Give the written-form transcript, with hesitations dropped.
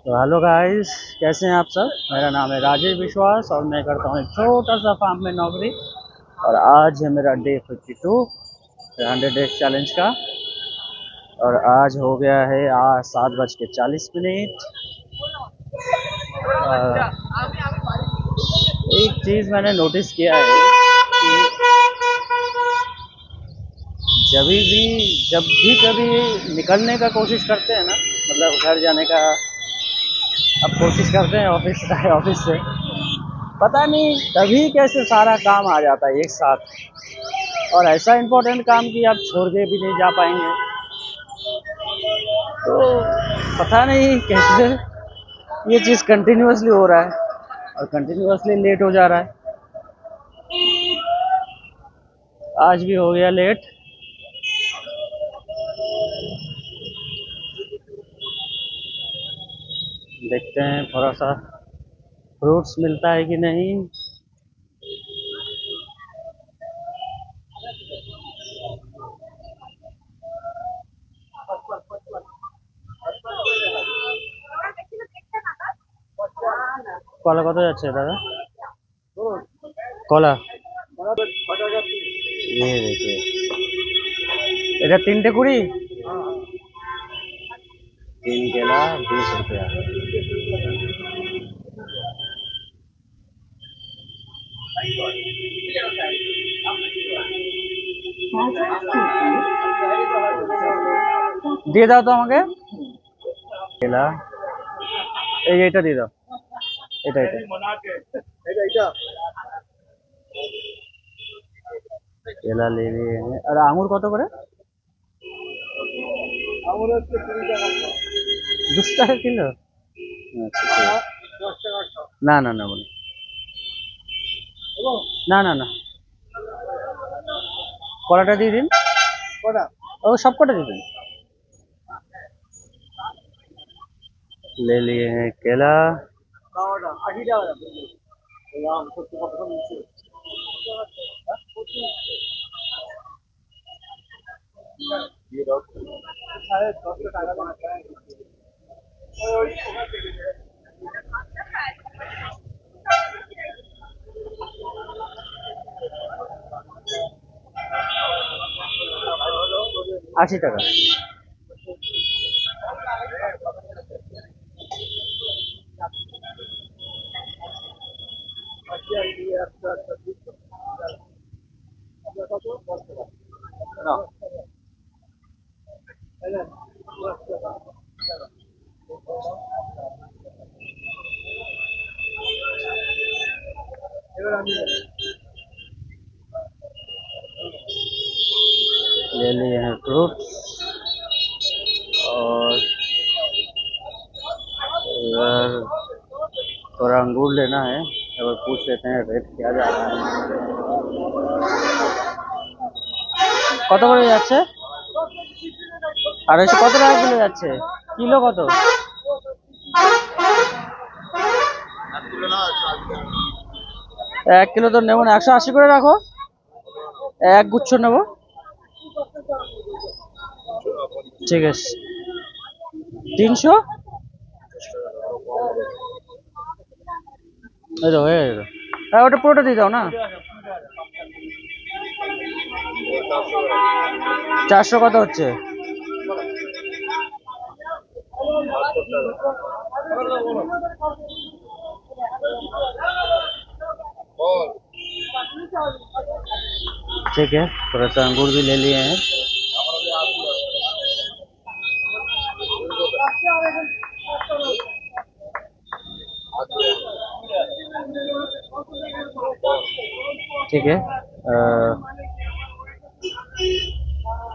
तो hello guys, कैसे हैं आप सब। मेरा नाम है राजेश विश्वास और मैं करता हूँ एक छोटा सा फार्म में नौकरी। और आज है मेरा डे 52 100 डेज चैलेंज का। और आज हो गया है आज 7:40 एक चीज़ मैंने नोटिस किया है कि जब भी कभी निकलने का कोशिश करते हैं ना, मतलब घर जाने का अब कोशिश करते हैं ऑफिस से, पता नहीं तभी कैसे सारा काम आ जाता है एक साथ। और ऐसा इम्पोर्टेंट काम कि आप छोड़ के भी नहीं जा पाएंगे। तो पता नहीं कैसे ये चीज़ कंटिन्यूअसली हो रहा है और कंटिन्यूअसली लेट हो जा रहा है। आज भी हो गया लेट। देखते हैं थोड़ा सा फ्रूट्स मिलता है कि नहीं। কলা কত যাচ্ছে দাদা? কলা ये देखिए, এটা তিনটে কুড়ি, तीन केला 20 रुपया। দিয়ে দাও তো আমাকে কেলা, এইটা দিয়ে দাও। এটা केला ले लिए हैं। और आंगूर কত করে? ৳20 কিলো। আচ্ছা ঠিক আছে। না না না বলো, না না না, কলাটা দিয়ে দিন। ও সব কটা দিয়ে দিন। ले लिए हैं केला। ৳80। ले लिए हैं फ्रूट्स। और अगर थोड़ा अंगूर लेना है तो पूछ लेते हैं रेट क्या जा रहा है। কত করে যাচ্ছে? 250 কত টাকা কিলো যাচ্ছে? কিলো কত? 1 কিলো তো নেব না, 180 করে রাখো। এক গুচ্ছ নেব। ঠিক আছে, 300। এই তো হয়ে গেল। হ্যাঁ, ওটা পুরোটা দিয়ে দাও না। 400 কত হচ্ছে? ठीक है, थोड़ा सा अंगूर भी ले लिए हैं। ठीक है,